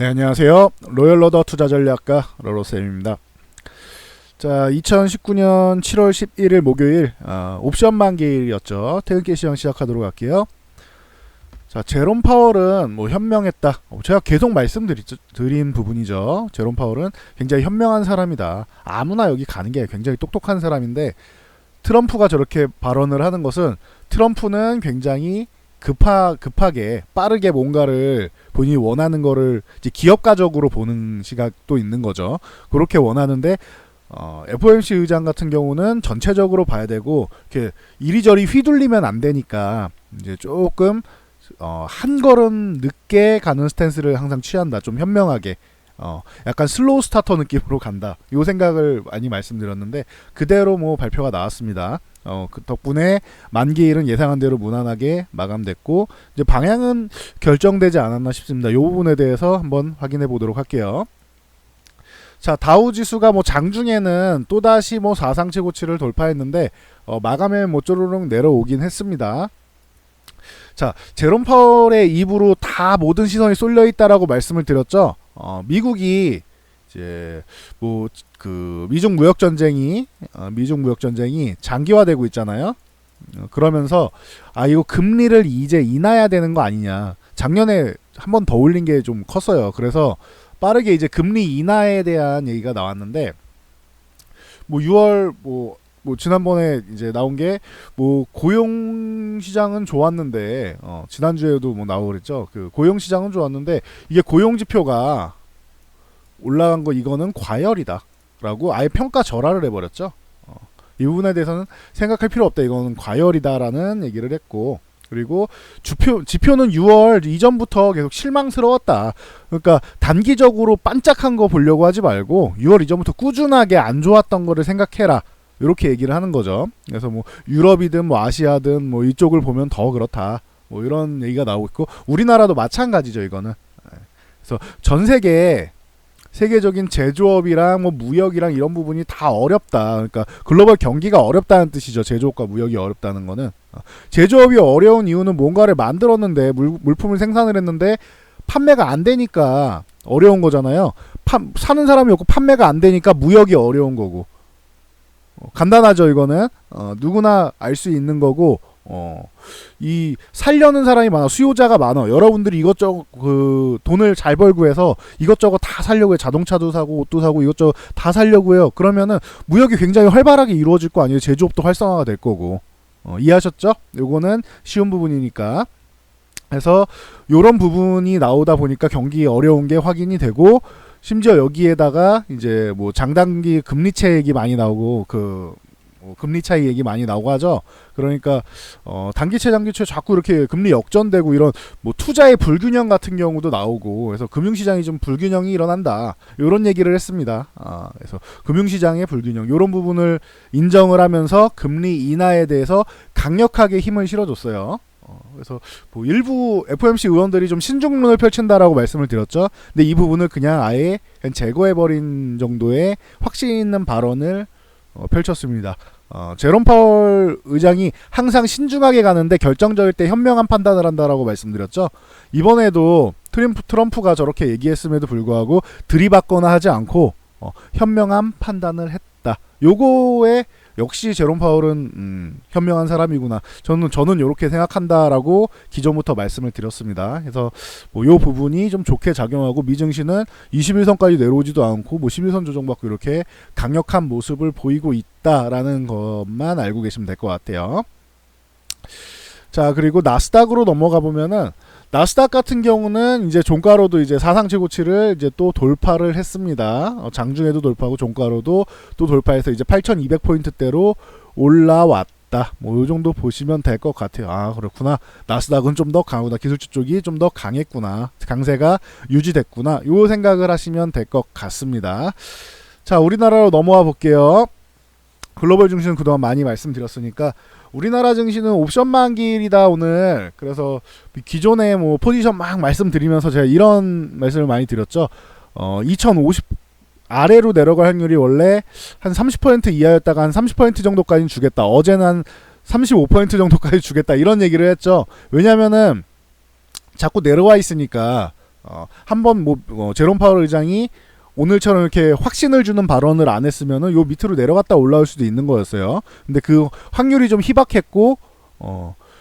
네, 안녕하세요. 로열러더 투자전략가 로로쌤입니다. 자, 2019년 7월 11일 목요일 옵션 만기일이었죠. 퇴근길 시장 시작하도록 할게요. 자, 제롬 파월은 뭐 현명했다. 제가 계속 말씀드린 부분이죠. 제롬 파월은 굉장히 현명한 사람이다. 아무나 여기 가는 게 굉장히 똑똑한 사람인데 트럼프가 저렇게 발언을 하는 것은 트럼프는 굉장히 급하게 빠르게 뭔가를 본인이 원하는 거를 이제 기업가적으로 보는 시각도 있는 거죠. 그렇게 원하는데 FOMC 의장 같은 경우는 전체적으로 봐야 되고 이렇게 이리저리 휘둘리면 안 되니까 이제 조금 한 걸음 늦게 가는 스탠스를 항상 취한다. 좀 현명하게 약간 슬로우 스타터 느낌으로 간다. 요 생각을 많이 말씀드렸는데 그대로 뭐 발표가 나왔습니다. 그 덕분에 만기일은 예상한 대로 무난하게 마감됐고 이제 방향은 결정되지 않았나 싶습니다. 이 부분에 대해서 한번 확인해 보도록 할게요. 자, 다우 지수가 뭐 장중에는 또다시 뭐 사상 최고치를 돌파했는데 마감에 뭐 쪼르륵 내려오긴 했습니다. 자, 제롬 파월의 입으로 다 모든 시선이 쏠려 있다라고 말씀을 드렸죠. 미국이 이제 뭐 그 미중 무역 전쟁이 장기화되고 있잖아요. 그러면서 이거 금리를 이제 인하해야 되는 거 아니냐. 작년에 한 번 더 올린 게 좀 컸어요. 그래서 빠르게 이제 금리 인하에 대한 얘기가 나왔는데 뭐 6월 뭐 지난번에 이제 나온 게 뭐 고용 시장은 좋았는데 지난주에도 뭐 나오고 그랬죠. 그 고용 시장은 좋았는데 이게 고용 지표가 올라간 거 이거는 과열이다 라고 아예 평가 절하를 해버렸죠. 이 부분에 대해서는 생각할 필요 없다. 이거는 과열이다라는 얘기를 했고, 그리고 지표는 6월 이전부터 계속 실망스러웠다. 그러니까 단기적으로 반짝한 거 보려고 하지 말고 6월 이전부터 꾸준하게 안 좋았던 거를 생각해라. 이렇게 얘기를 하는 거죠. 그래서 뭐 유럽이든 뭐 아시아든 뭐 이쪽을 보면 더 그렇다. 뭐 이런 얘기가 나오고 있고, 우리나라도 마찬가지죠. 이거는. 그래서 전 세계적인 제조업이랑 뭐 무역이랑 이런 부분이 다 어렵다. 그러니까 글로벌 경기가 어렵다는 뜻이죠. 제조업과 무역이 어렵다는 거는. 제조업이 어려운 이유는 뭔가를 만들었는데 물품을 생산을 했는데 판매가 안 되니까 어려운 거잖아요. 사는 사람이 없고 판매가 안 되니까 무역이 어려운 거고. 간단하죠. 이거는 누구나 알 수 있는 거고, 이 살려는 사람이 많아, 수요자가 많아. 여러분들이 이것저것 그 돈을 잘 벌고 해서 이것저것 다 살려고 해. 자동차도 사고 옷도 사고 이것저것 다 살려고 해요. 그러면은 무역이 굉장히 활발하게 이루어질 거 아니에요. 제조업도 활성화가 될 거고. 이해하셨죠? 요거는 쉬운 부분이니까. 그래서 요런 부분이 나오다 보니까 경기 어려운 게 확인이 되고, 심지어 여기에다가 이제 뭐 장단기 금리채 얘기 많이 나오고 금리 차이 얘기 많이 나오고 하죠. 그러니까 단기채 장기채 자꾸 이렇게 금리 역전되고 이런 뭐 투자의 불균형 같은 경우도 나오고, 그래서 금융시장이 좀 불균형이 일어난다. 이런 얘기를 했습니다. 그래서 금융시장의 불균형 이런 부분을 인정을 하면서 금리 인하에 대해서 강력하게 힘을 실어줬어요. 그래서 뭐 일부 FOMC 의원들이 좀 신중론을 펼친다라고 말씀을 드렸죠. 근데 이 부분을 그냥 아예 제거해버린 정도의 확신 있는 발언을 펼쳤습니다. 제롬 파월 의장이 항상 신중하게 가는데 결정적일 때 현명한 판단을 한다라고 말씀드렸죠. 이번에도 트럼프가 저렇게 얘기했음에도 불구하고 들이받거나 하지 않고 현명한 판단을 했다. 요거에 역시 제롬 파월은 현명한 사람이구나. 저는 이렇게 생각한다라고 기존부터 말씀을 드렸습니다. 그래서 뭐 요 부분이 좀 좋게 작용하고 미증시는 21선까지 내려오지도 않고 뭐 11선 조정받고 이렇게 강력한 모습을 보이고 있다라는 것만 알고 계시면 될 것 같아요. 자, 그리고 나스닥으로 넘어가 보면은 나스닥 같은 경우는 이제 종가로도 이제 사상 최고치를 이제 또 돌파를 했습니다. 장중에도 돌파하고 종가로도 또 돌파해서 이제 8,200포인트대로 올라왔다. 뭐 요 정도 보시면 될 것 같아요. 그렇구나. 나스닥은 좀 더 강하구나. 기술주 쪽이 좀 더 강했구나. 강세가 유지됐구나. 요 생각을 하시면 될 것 같습니다. 자, 우리나라로 넘어와 볼게요. 글로벌 증시는 그동안 많이 말씀드렸으니까 우리나라 증시는 옵션 만기일이다 오늘. 그래서 기존에 뭐 포지션 막 말씀드리면서 제가 이런 말씀을 많이 드렸죠. 2050 아래로 내려갈 확률이 원래 한 30% 이하였다가 한 30% 정도까지는 주겠다. 어제는 한 35% 정도까지 주겠다. 이런 얘기를 했죠. 왜냐면은 자꾸 내려와 있으니까 한번 뭐 제롬 파월 의장이 오늘처럼 이렇게 확신을 주는 발언을 안 했으면은 요 밑으로 내려갔다 올라올 수도 있는 거였어요. 근데 그 확률이 좀 희박했고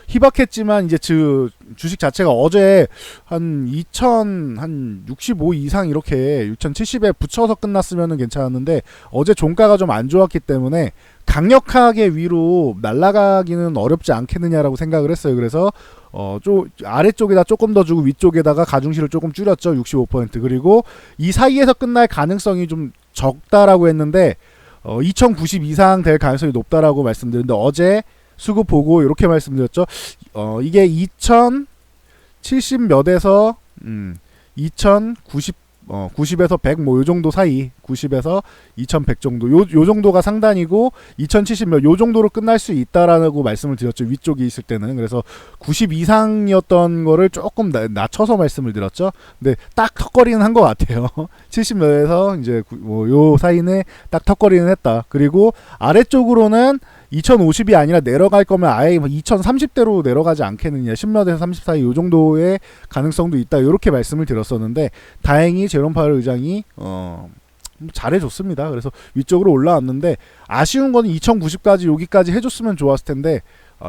희박했지만 이제 주식 자체가 어제 한 65 이상 이렇게 6070에 붙여서 끝났으면은 괜찮았는데 어제 종가가 좀 안 좋았기 때문에 강력하게 위로 날아가기는 어렵지 않겠느냐라고 생각을 했어요. 그래서 아래쪽에다 조금 더 주고 위쪽에다가 가중시를 조금 줄였죠. 65%. 그리고 이 사이에서 끝날 가능성이 좀 적다라고 했는데 2090 이상 될 가능성이 높다라고 말씀드렸는데 어제 수급 보고 이렇게 말씀드렸죠. 이게 2070 몇에서 2090 90에서 100 뭐 요 정도 사이, 90에서 2100 정도 요 정도가 상단이고 2070 몇 요 정도로 끝날 수 있다라고 말씀을 드렸죠. 위쪽에 있을 때는. 그래서 90 이상이었던 거를 조금 낮춰서 말씀을 드렸죠. 근데 딱 턱걸이는 한 것 같아요. 70 몇에서 이제 요 사이는 딱 턱걸이는 했다. 그리고 아래쪽으로는 2050이 아니라 내려갈 거면 아예 2030대로 내려가지 않겠느냐. 10몇에서 30 사이 요 정도의 가능성도 있다. 이렇게 말씀을 드렸었는데 다행히 제롬 파월 의장이 잘해줬습니다. 그래서 위쪽으로 올라왔는데 아쉬운 거는 2090까지 여기까지 해줬으면 좋았을 텐데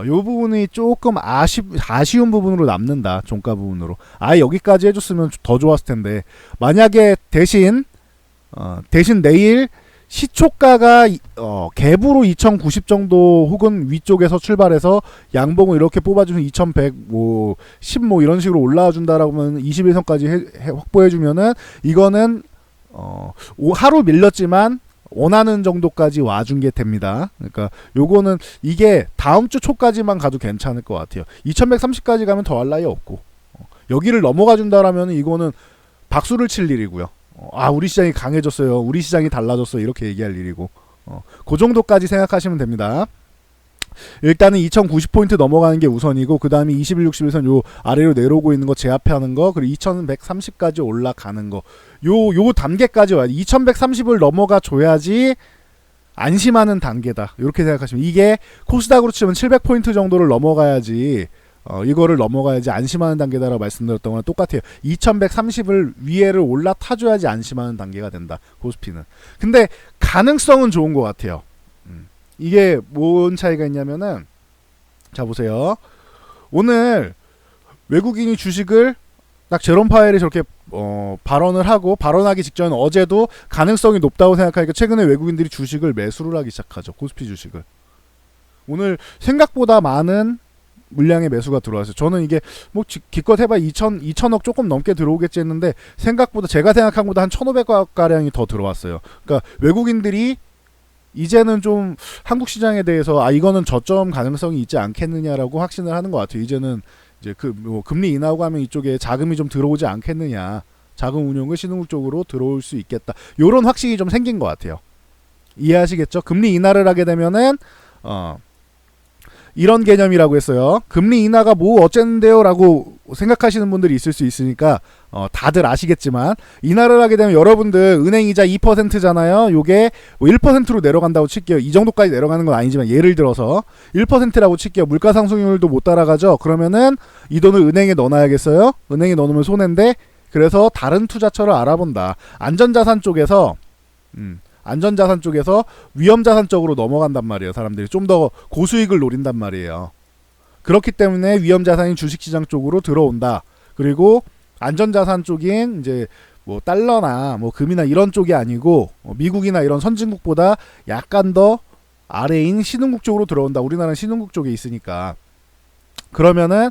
요 부분이 조금 아쉬운 부분으로 남는다. 종가 부분으로. 아예 여기까지 해줬으면 더 좋았을 텐데 만약에 대신 내일 시초가가 갭으로 2090 정도 혹은 위쪽에서 출발해서 양봉을 이렇게 뽑아주면 2100 뭐 10 뭐 이런 식으로 올라와 준다라고 하면 21선까지 확보해 주면은 이거는 하루 밀렸지만 원하는 정도까지 와준 게 됩니다. 그러니까 요거는 이게 다음 주 초까지만 가도 괜찮을 것 같아요. 2130까지 가면 더할 나위 없고 여기를 넘어가 준다라면 이거는 박수를 칠 일이고요. 우리 시장이 강해졌어요. 우리 시장이 달라졌어요. 이렇게 얘기할 일이고 그 정도까지 생각하시면 됩니다. 일단은 2090포인트 넘어가는 게 우선이고 그 다음에 2161선 요 아래로 내려오고 있는 거 제압하는 거 그리고 2130까지 올라가는 거 요 단계까지 와야 2130을 넘어가 줘야지 안심하는 단계다. 이렇게 생각하시면 이게 코스닥으로 치면 700포인트 정도를 넘어가야지 이거를 넘어가야지 안심하는 단계다라고 말씀드렸던 거랑 똑같아요. 2130을 위에를 올라타줘야지 안심하는 단계가 된다. 코스피는. 근데 가능성은 좋은 것 같아요. 이게 뭔 차이가 있냐면은 자 보세요. 오늘 외국인이 주식을 딱 제롬 파웰이 저렇게 발언을 하고 발언하기 직전 어제도 가능성이 높다고 생각하니까 최근에 외국인들이 주식을 매수를 하기 시작하죠. 코스피 주식을. 오늘 생각보다 많은 물량의 매수가 들어왔어요. 저는 이게 뭐 기껏 해봐 2천억 조금 넘게 들어오겠지 했는데 생각보다 제가 생각한 것보다 한 1,500억 가량이 더 들어왔어요. 그러니까 외국인들이 이제는 좀 한국 시장에 대해서 이거는 저점 가능성이 있지 않겠느냐라고 확신을 하는 것 같아요. 이제는 이제 뭐 금리 인하하고 하면 이쪽에 자금이 좀 들어오지 않겠느냐. 자금 운용을 신흥국 쪽으로 들어올 수 있겠다. 요런 확신이 좀 생긴 것 같아요. 이해하시겠죠? 금리 인하를 하게 되면은 이런 개념이라고 했어요. 금리 인하가 뭐 어쨌는데요 라고 생각하시는 분들이 있을 수 있으니까 다들 아시겠지만 인하를 하게 되면 여러분들 은행이자 2%잖아요. 요게 뭐 1%로 내려간다고 칠게요. 이 정도까지 내려가는 건 아니지만 예를 들어서 1%라고 칠게요. 물가 상승률도 못 따라가죠. 그러면은 이 돈을 은행에 넣어놔야겠어요. 은행에 넣어놓으면 손해인데 그래서 다른 투자처를 알아본다. 안전자산 쪽에서 위험자산 쪽으로 넘어간단 말이에요. 사람들이 좀 더 고수익을 노린단 말이에요. 그렇기 때문에 위험자산인 주식시장 쪽으로 들어온다. 그리고 안전자산 쪽인 이제 뭐 달러나 뭐 금이나 이런 쪽이 아니고 미국이나 이런 선진국보다 약간 더 아래인 신흥국 쪽으로 들어온다. 우리나라는 신흥국 쪽에 있으니까. 그러면은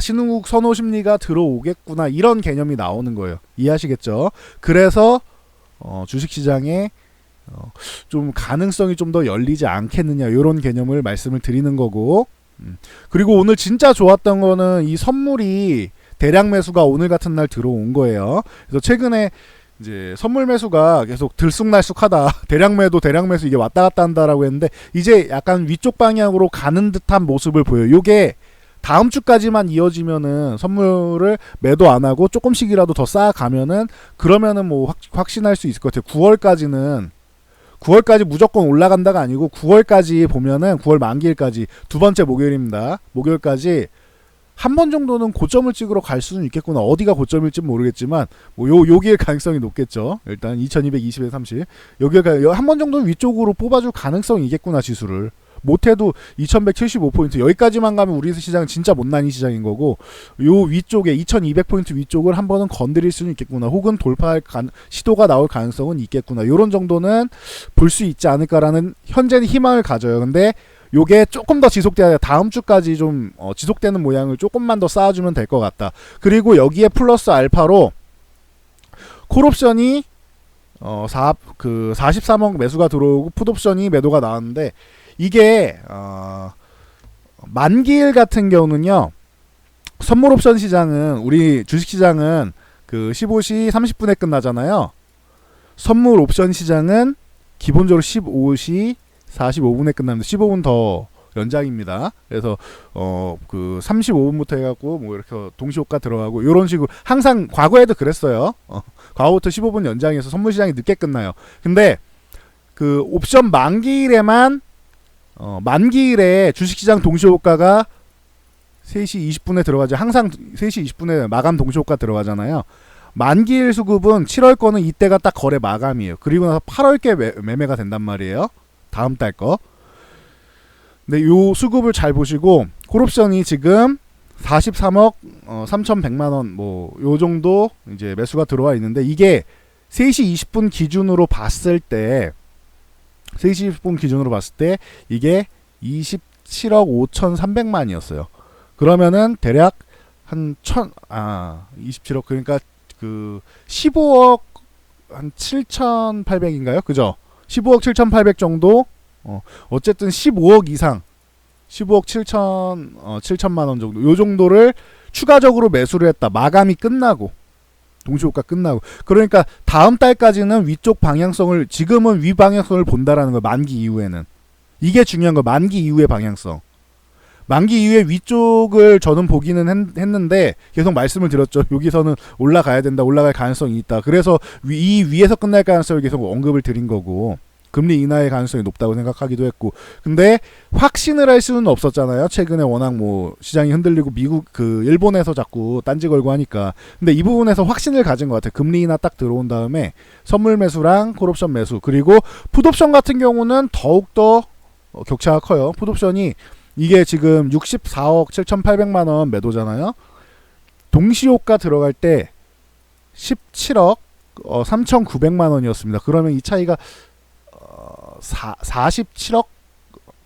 신흥국 선호 심리가 들어오겠구나. 이런 개념이 나오는 거예요. 이해하시겠죠? 그래서 주식시장에 좀 가능성이 좀 더 열리지 않겠느냐 이런 개념을 말씀을 드리는 거고 그리고 오늘 진짜 좋았던 거는 이 선물이 대량 매수가 오늘 같은 날 들어온 거예요. 그래서 최근에 이제 선물 매수가 계속 들쑥날쑥하다. 대량 매수 이게 왔다 갔다 한다라고 했는데 이제 약간 위쪽 방향으로 가는 듯한 모습을 보여요. 요게 다음 주까지만 이어지면은 선물을 매도 안 하고 조금씩이라도 더 쌓아가면은 그러면은 뭐 확신할 수 있을 것 같아요. 9월까지 무조건 올라간다가 아니고 9월까지 보면은 9월 만기일까지 두 번째 목요일입니다. 목요일까지 한 번 정도는 고점을 찍으러 갈 수는 있겠구나. 어디가 고점일지 모르겠지만 뭐 여기에 가능성이 높겠죠. 일단 2220에 30 여기가 한 번 정도는 위쪽으로 뽑아줄 가능성이 있겠구나. 지수를 못해도 2175포인트 여기까지만 가면 우리 시장은 진짜 못난이 시장인 거고, 요 위쪽에 2200포인트 위쪽을 한 번은 건드릴 수는 있겠구나. 혹은 돌파할 시도가 나올 가능성은 있겠구나. 요런 정도는 볼 수 있지 않을까라는 현재는 희망을 가져요. 근데 요게 조금 더 지속돼야 돼. 다음 주까지 좀 지속되는 모양을 조금만 더 쌓아주면 될 것 같다. 그리고 여기에 플러스 알파로 콜옵션이 43억 매수가 들어오고 풋옵션이 매도가 나왔는데, 이게 만기일 같은 경우는요, 선물 옵션 시장은 우리 주식 시장은 그 15시 30분에 끝나잖아요. 선물 옵션 시장은 기본적으로 15시 45분에 끝납니다. 15분 더 연장입니다. 그래서 그 35분부터 해갖고 뭐 이렇게 동시효과 들어가고 이런 식으로 항상 과거에도 그랬어요. 과거부터 15분 연장해서 선물 시장이 늦게 끝나요. 근데 그 옵션 만기일에만 만기일에 주식시장 동시효과가 3시 20분에 들어가죠. 항상 3시 20분에 마감 동시효과 들어가잖아요. 만기일 수급은 7월 거는 이때가 딱 거래 마감이에요. 그리고 나서 8월께 매매가 된단 말이에요. 다음 달 거. 근데 요 수급을 잘 보시고, 콜옵션이 지금 43억 3,100만 원 뭐 요 정도 이제 매수가 들어와 있는데, 이게 3시 20분 기준으로 봤을 때 3시 20분 기준으로 봤을 때 이게 27억 5,300만이었어요. 그러면은 대략 한 27억, 그러니까 그 15억 한 7,800인가요? 그죠? 15억 7,800 정도. 어쨌든 15억 이상, 15억 7천만 원 정도, 요 정도를 추가적으로 매수를 했다. 마감이 끝나고, 동시효과 끝나고. 그러니까 다음 달까지는 위쪽 방향성을, 지금은 위 방향성을 본다라는 거. 만기 이후에는 이게 중요한 거. 만기 이후의 방향성. 만기 이후에 위쪽을 저는 보기는 했는데 계속 말씀을 드렸죠. 여기서는 올라가야 된다, 올라갈 가능성이 있다. 그래서 이 위에서 끝날 가능성을 계속 언급을 드린 거고, 금리 인하의 가능성이 높다고 생각하기도 했고. 근데 확신을 할 수는 없었잖아요. 최근에 워낙 뭐 시장이 흔들리고 미국 일본에서 자꾸 딴지 걸고 하니까. 근데 이 부분에서 확신을 가진 것 같아요. 금리 인하 딱 들어온 다음에 선물 매수랑 콜옵션 매수, 그리고 풋옵션 같은 경우는 더욱더 격차가 커요. 풋옵션이 이게 지금 64억 7,800만 원 매도잖아요. 동시효과 들어갈 때 17억 3,900만 원이었습니다. 그러면 이 차이가 47억,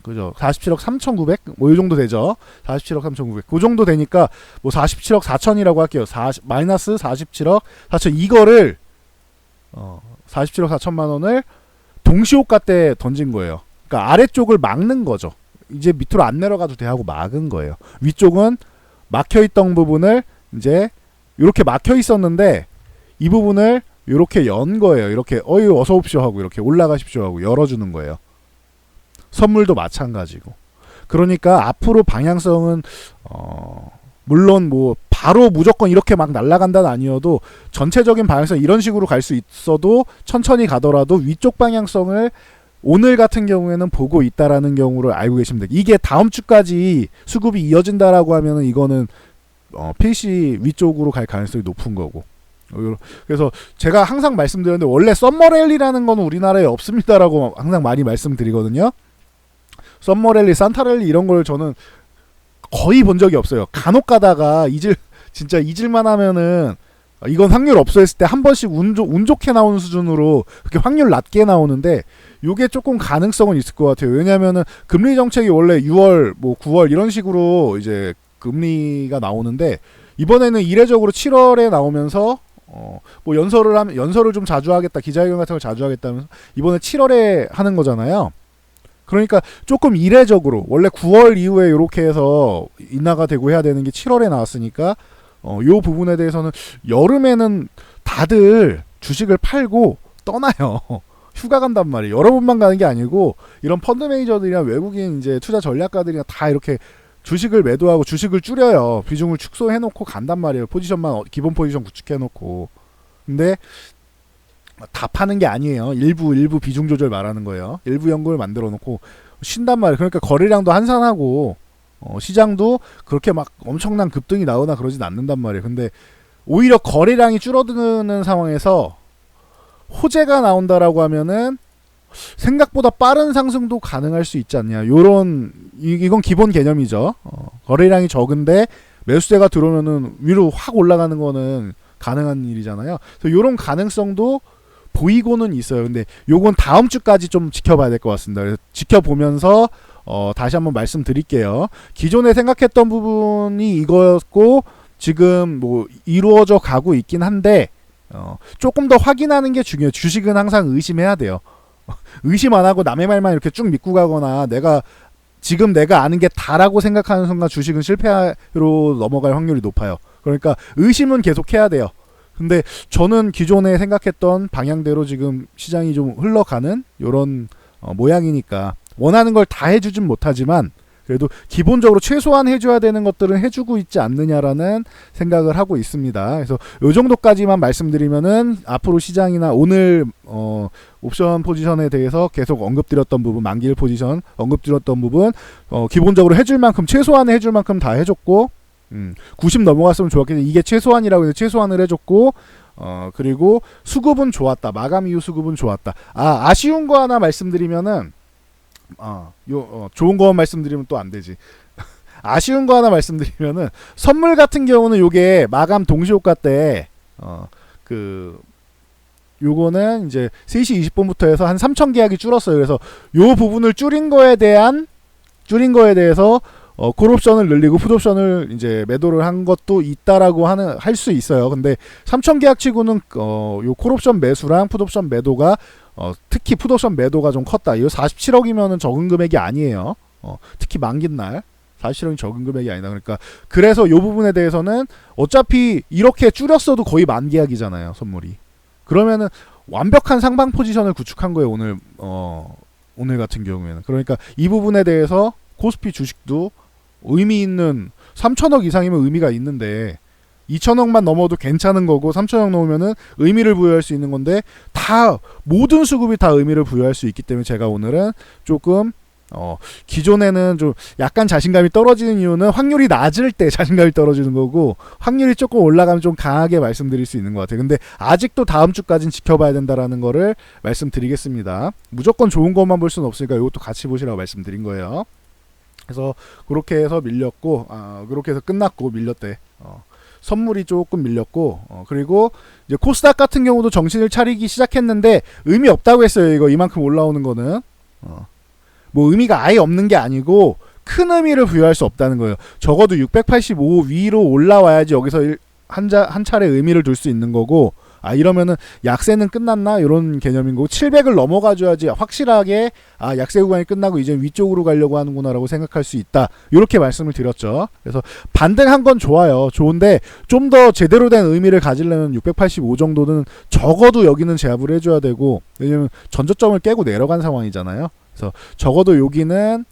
그죠? 47억 3,900? 뭐 이 정도 되죠. 47억 3,900. 그 정도 되니까 뭐 47억 4천이라고 할게요. 마이너스 47억 4천, 이거를 47억 4천만 원을 동시효과 때 던진 거예요. 그러니까 아래쪽을 막는 거죠. 이제 밑으로 안 내려가도 돼 하고 막은 거예요. 위쪽은 막혀있던 부분을 이제 이렇게 막혀 있었는데 이 부분을 이렇게 연 거예요. 이렇게 어서 오십시오 하고 이렇게 올라가십시오 하고 열어주는 거예요. 선물도 마찬가지고. 그러니까 앞으로 방향성은 물론 뭐 바로 무조건 이렇게 막 날아간다는 아니어도 전체적인 방향성 이런 식으로 갈 수 있어도 천천히 가더라도 위쪽 방향성을 오늘 같은 경우에는 보고 있다라는 경우를 알고 계시면 돼요. 이게 다음 주까지 수급이 이어진다라고 하면은 이거는 필시 위쪽으로 갈 가능성이 높은 거고. 그래서 제가 항상 말씀드렸는데 원래 썸머랠리라는 거는 우리나라에 없습니다라고 항상 많이 말씀드리거든요. 썸머랠리, 산타랠리 이런 걸 저는 거의 본 적이 없어요. 간혹 가다가 진짜 잊을만 하면은 이건 확률 없어 했을 때 한 번씩 운 좋게 나오는 수준으로 그렇게 확률 낮게 나오는데, 요게 조금 가능성은 있을 것 같아요. 왜냐면은 금리 정책이 원래 6월 뭐 9월 이런 식으로 이제 금리가 나오는데, 이번에는 이례적으로 7월에 나오면서 뭐 연설을 좀 자주 하겠다, 기자회견 같은 걸 자주 하겠다면서 이번에 7월에 하는 거잖아요. 그러니까 조금 이례적으로 원래 9월 이후에 이렇게 해서 인하가 되고 해야 되는 게 7월에 나왔으니까 요 부분에 대해서는 여름에는 다들 주식을 팔고 떠나요. 휴가 간단 말이에요. 여러 번만 가는 게 아니고 이런 펀드 매니저들이나 외국인 이제 투자 전략가들이나 다 이렇게 주식을 매도하고 주식을 줄여요. 비중을 축소해놓고 간단 말이에요. 포지션만 기본 포지션 구축해놓고. 근데 다 파는 게 아니에요. 일부 비중 조절 말하는 거예요. 일부 연구를 만들어놓고 쉰단 말이에요. 그러니까 거래량도 한산하고 시장도 그렇게 막 엄청난 급등이 나오나 그러진 않는단 말이에요. 근데 오히려 거래량이 줄어드는 상황에서 호재가 나온다라고 하면은 생각보다 빠른 상승도 가능할 수 있지 않냐. 이건 기본 개념이죠. 거래량이 적은데 매수세가 들어오면은 위로 확 올라가는 거는 가능한 일이잖아요. 그래서 이런 가능성도 보이고는 있어요. 근데 요건 다음 주까지 좀 지켜봐야 될 것 같습니다. 그래서 지켜보면서 다시 한번 말씀드릴게요. 기존에 생각했던 부분이 이거였고 지금 뭐 이루어져 가고 있긴 한데 조금 더 확인하는 게 중요해요. 주식은 항상 의심해야 돼요. 의심 안 하고 남의 말만 이렇게 쭉 믿고 가거나 지금 내가 아는 게 다라고 생각하는 순간 주식은 실패로 넘어갈 확률이 높아요. 그러니까 의심은 계속 해야 돼요. 근데 저는 기존에 생각했던 방향대로 지금 시장이 좀 흘러가는 이런 모양이니까 원하는 걸 다 해주진 못하지만 그래도 기본적으로 최소한 해줘야 되는 것들은 해주고 있지 않느냐라는 생각을 하고 있습니다. 그래서 이 정도까지만 말씀드리면은 앞으로 시장이나 오늘 옵션 포지션에 대해서 계속 언급드렸던 부분, 만기일 포지션 언급드렸던 부분 기본적으로 해줄 만큼 최소한 해줄 만큼 다 해줬고 90 넘어갔으면 좋았겠는데 이게 최소한이라고 해서 최소한을 해줬고 그리고 수급은 좋았다. 마감 이후 수급은 좋았다. 아쉬운 거 하나 말씀드리면은 좋은 거만 말씀드리면 또 안 되지. 아쉬운 거 하나 말씀드리면은 선물 같은 경우는 요게 마감 동시효과 때 요거는 이제 3시 20분부터 해서 한 3,000 계약이 줄었어요. 그래서 요 부분을 줄인 거에 대해서 콜옵션을 늘리고 풋옵션을 이제 매도를 한 것도 있다라고 할 수 있어요. 근데 3,000 계약치고는 요 콜옵션 매수랑 풋옵션 매도가 특히 풋옵션 매도가 좀 컸다. 이거 47억이면은 적은 금액이 아니에요. 특히 만긴 날 47억이 적은 금액이 아니다. 그러니까 그래서 요 부분에 대해서는 어차피 이렇게 줄였어도 거의 만 계약이잖아요, 선물이. 그러면은 완벽한 상방 포지션을 구축한 거예요, 오늘 같은 경우에는. 그러니까 이 부분에 대해서 코스피 주식도 의미 있는 3천억 이상이면 의미가 있는데 2천억만 넘어도 괜찮은 거고 3천억 넘으면은 의미를 부여할 수 있는 건데 모든 수급이 다 의미를 부여할 수 있기 때문에 제가 오늘은 조금 기존에는 좀 약간 자신감이 떨어지는 이유는 확률이 낮을 때 자신감이 떨어지는 거고 확률이 조금 올라가면 좀 강하게 말씀드릴 수 있는 것 같아요. 근데 아직도 다음 주까지는 지켜봐야 된다라는 거를 말씀드리겠습니다. 무조건 좋은 것만 볼 수는 없으니까 이것도 같이 보시라고 말씀드린 거예요. 그래서 그렇게 해서 밀렸고 그렇게 해서 끝났고 밀렸대. 선물이 조금 밀렸고 그리고 이제 코스닥 같은 경우도 정신을 차리기 시작했는데 의미 없다고 했어요. 이거 이만큼 올라오는 거는 뭐 의미가 아예 없는 게 아니고 큰 의미를 부여할 수 없다는 거예요. 적어도 685 위로 올라와야지 여기서 한 차례 의미를 둘 수 있는 거고 이러면은 약세는 끝났나 이런 개념인 거고 700을 넘어가줘야지 확실하게 약세 구간이 끝나고 이제 위쪽으로 가려고 하는구나라고 생각할 수 있다. 이렇게 말씀을 드렸죠. 그래서 반등한 건 좋아요. 좋은데 좀 더 제대로 된 의미를 가지려면 685 정도는 적어도 여기는 제압을 해줘야 되고 왜냐면 전저점을 깨고 내려간 상황이잖아요. 그래서 적어도 여기는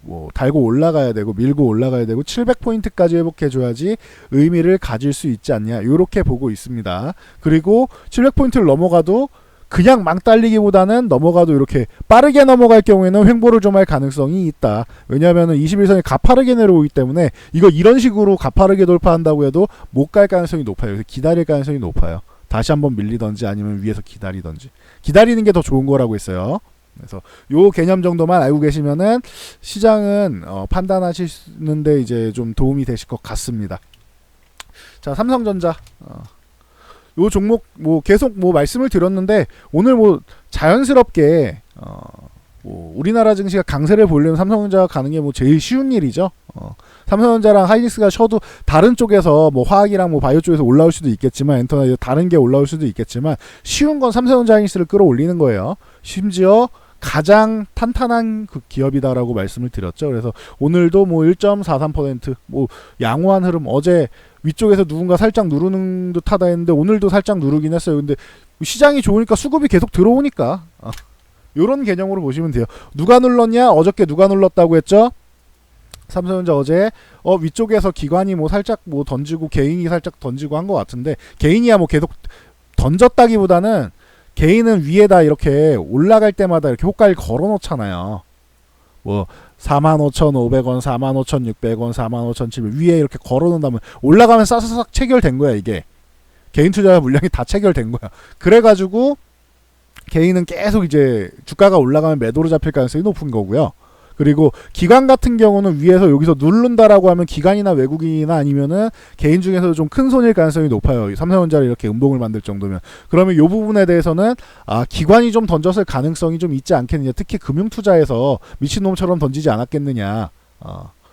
뭐 달고 올라가야 되고 밀고 올라가야 되고 700포인트까지 회복해줘야지 의미를 가질 수 있지 않냐 이렇게 보고 있습니다. 그리고 700포인트를 넘어가도 그냥 막 달리기보다는 넘어가도 이렇게 빠르게 넘어갈 경우에는 횡보를 좀 할 가능성이 있다. 왜냐하면 21선이 가파르게 내려오기 때문에 이거 이런 식으로 가파르게 돌파한다고 해도 못 갈 가능성이 높아요. 그래서 기다릴 가능성이 높아요. 다시 한번 밀리던지 아니면 위에서 기다리던지 기다리는 게 더 좋은 거라고 했어요. 그래서 요 개념 정도만 알고 계시면은 시장은 판단하시는데 이제 좀 도움이 되실 것 같습니다. 자, 삼성전자 요 종목 뭐 계속 뭐 말씀을 드렸는데 오늘 뭐 자연스럽게 뭐 우리나라 증시가 강세를 보려면 삼성전자가 가는 게 뭐 제일 쉬운 일이죠. 삼성전자랑 하이닉스가 쉬어도 다른 쪽에서 뭐 화학이랑 뭐 바이오 쪽에서 올라올 수도 있겠지만 엔터나 다른 게 올라올 수도 있겠지만 쉬운 건 삼성전자 하이닉스를 끌어올리는 거예요. 심지어 가장 탄탄한 그 기업이다라고 말씀을 드렸죠. 그래서 오늘도 뭐 1.43% 뭐 양호한 흐름 어제 위쪽에서 누군가 살짝 누르는 듯 하다 했는데 오늘도 살짝 누르긴 했어요. 근데 시장이 좋으니까 수급이 계속 들어오니까 요런 개념으로 보시면 돼요. 누가 눌렀냐? 어저께 누가 눌렀다고 했죠? 삼성전자 어제 위쪽에서 기관이 뭐 살짝 뭐 던지고 개인이 살짝 던지고 한 것 같은데 개인이야 뭐 계속 던졌다기보다는 개인은 위에다 이렇게 올라갈 때마다 이렇게 호가를 걸어 놓잖아요. 뭐 45,500원, 45,600원, 45,700원 위에 이렇게 걸어놓은 다음에 올라가면 싹싹싹 체결된 거야. 이게 개인 투자 물량이 다 체결된 거야. 그래가지고 개인은 계속 이제 주가가 올라가면 매도로 잡힐 가능성이 높은 거고요. 그리고 기관 같은 경우는 위에서 여기서 누른다라고 하면 기관이나 외국인이나 아니면은 개인 중에서도 좀 큰 손일 가능성이 높아요. 삼성전자를 이렇게 음봉을 만들 정도면. 그러면 이 부분에 대해서는 기관이 좀 던졌을 가능성이 좀 있지 않겠느냐. 특히 금융투자에서 미친놈처럼 던지지 않았겠느냐.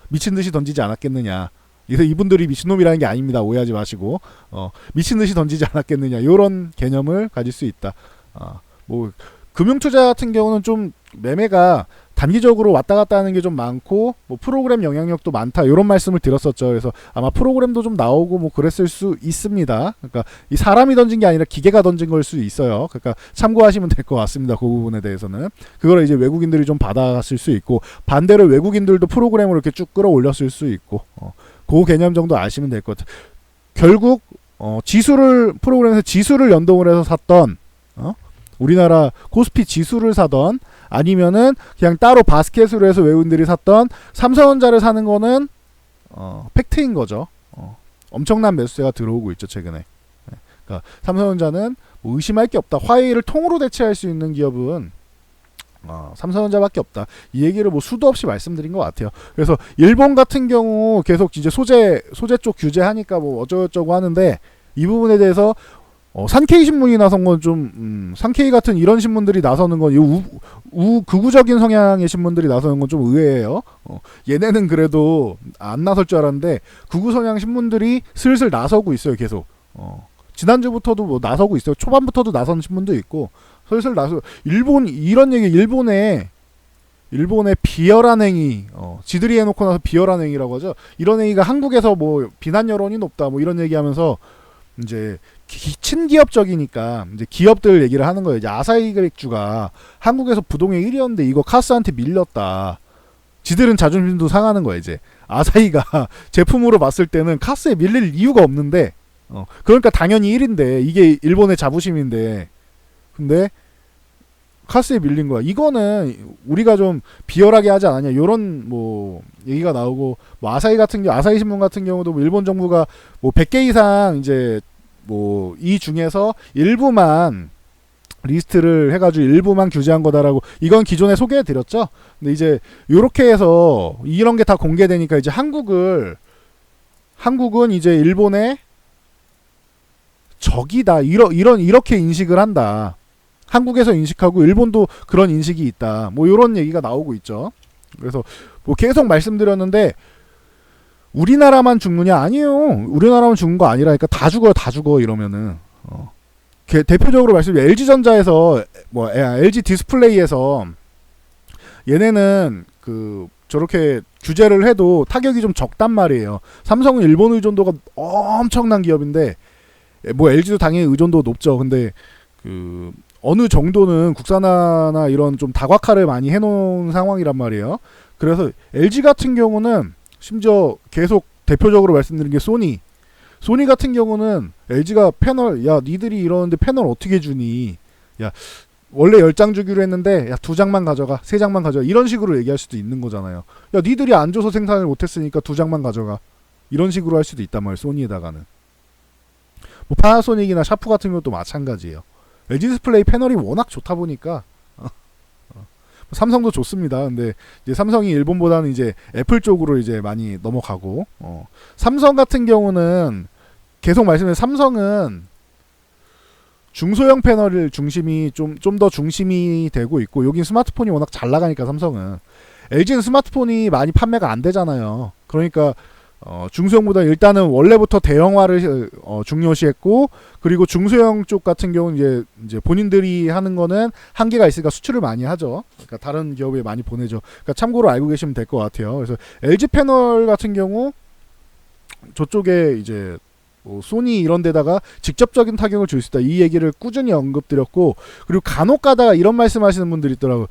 미친듯이 던지지 않았겠느냐. 그래서 이분들이 미친놈이라는 게 아닙니다. 오해하지 마시고 미친듯이 던지지 않았겠느냐. 이런 개념을 가질 수 있다. 뭐 금융투자 같은 경우는 좀 매매가 단기적으로 왔다 갔다 하는 게 좀 많고 뭐 프로그램 영향력도 많다 이런 말씀을 드렸었죠. 그래서 아마 프로그램도 좀 나오고 뭐 그랬을 수 있습니다. 그러니까 이 사람이 던진 게 아니라 기계가 던진 걸 수 있어요. 그러니까 참고하시면 될 것 같습니다. 그 부분에 대해서는 그걸 이제 외국인들이 좀 받아갔을 수 있고 반대로 외국인들도 프로그램을 이렇게 쭉 끌어올렸을 수 있고 그 개념 정도 아시면 될 것 같아요. 결국 지수를 프로그램에서 지수를 연동을 해서 샀던 우리나라 코스피 지수를 사던 아니면은 그냥 따로 바스켓으로 해서 외국인들이 샀던 삼성전자를 사는 거는 팩트인 거죠. 엄청난 매수세가 들어오고 있죠 최근에. 그러니까 삼성전자는 뭐 의심할 게 없다. 화웨이를 통으로 대체할 수 있는 기업은 삼성전자밖에 없다. 이 얘기를 뭐 수도 없이 말씀드린 것 같아요. 그래서 일본 같은 경우 계속 이제 소재 쪽 규제하니까 뭐 어쩌고저쩌고 하는데 이 부분에 대해서 산케이 신문이 나선 건 좀 산케이 같은 이런 신문들이 나서는 건 극우적인 성향의 신문들이 나서는 건 좀 의외예요. 얘네는 그래도 안 나설 줄 알았는데 극우 성향 신문들이 슬슬 나서고 있어요. 계속. 지난주부터도 뭐 나서고 있어요. 초반부터도 나선 신문도 있고 슬슬 나서 일본 이런 얘기 일본의 비열한 행위 지들이 해놓고 나서 비열한 행위라고 하죠. 이런 행위가 한국에서 뭐 비난 여론이 높다 뭐 이런 얘기하면서 이제 친기업적이니까 이제 기업들 얘기를 하는 거예요. 이제 아사히 맥주가 한국에서 부동의 1위였는데 이거 카스한테 밀렸다. 지들은 자존심도 상하는 거예요. 이제 아사히가 제품으로 봤을 때는 카스에 밀릴 이유가 없는데 그러니까 당연히 1인데 이게 일본의 자부심인데 근데 카스에 밀린 거야. 이거는 우리가 좀 비열하게 하지 않았냐. 요런 뭐 얘기가 나오고 뭐 아사히 신문 같은 경우도 뭐 일본 정부가 뭐 100개 이상 이제 뭐 이 중에서 일부만 리스트를 해가지고 일부만 규제한 거다라고 이건 기존에 소개해 드렸죠. 근데 이제 요렇게 해서 이런 게 다 공개되니까 이제 한국은 이제 일본의 적이다. 이렇게 인식을 한다. 한국에서 인식하고 일본도 그런 인식이 있다. 뭐 이런 얘기가 나오고 있죠. 그래서 뭐 계속 말씀드렸는데 우리나라만 죽느냐? 아니에요. 우리나라만 죽는 거 아니라니까 다 죽어 이러면은 대표적으로 말씀드리면 LG전자에서 뭐 LG 디스플레이에서 얘네는 저렇게 규제를 해도 타격이 좀 적단 말이에요. 삼성은 일본 의존도가 엄청난 기업인데 뭐 LG도 당연히 의존도 높죠. 근데 어느 정도는 국산화나 이런 좀 다각화를 많이 해놓은 상황이란 말이에요. 그래서 LG 같은 경우는 심지어 계속 대표적으로 말씀드린 게 소니 같은 경우는 LG가 패널 야 니들이 이러는데 패널 어떻게 주니 야 원래 10장 주기로 했는데 야 2장만 가져가 3장만 가져가 이런 식으로 얘기할 수도 있는 거잖아요. 야 니들이 안 줘서 생산을 못했으니까 2장만 가져가 이런 식으로 할 수도 있단 말이에요. 소니에다가는 뭐 파나소닉이나 샤프 같은 것도 마찬가지예요. LG 디스플레이 패널이 워낙 좋다 보니까 삼성도 좋습니다. 근데 이제 삼성이 일본보다는 이제 애플 쪽으로 이제 많이 넘어가고 삼성 같은 경우는 계속 말씀드린 삼성은 중소형 패널을 중심이 좀 더 중심이 되고 있고 여긴 스마트폰이 워낙 잘 나가니까 삼성은 LG는 스마트폰이 많이 판매가 안 되잖아요. 그러니까 중소형보다 일단은 원래부터 대형화를 중요시했고 그리고 중소형 쪽 같은 경우는 이제 본인들이 하는 거는 한계가 있으니까 수출을 많이 하죠. 그러니까 다른 기업에 많이 보내죠. 그러니까 참고로 알고 계시면 될 것 같아요. 그래서 LG 패널 같은 경우 저쪽에 이제 뭐 소니 이런 데다가 직접적인 타격을 줄 수 있다. 이 얘기를 꾸준히 언급드렸고 그리고 간혹 가다가 이런 말씀하시는 분들이 있더라고요.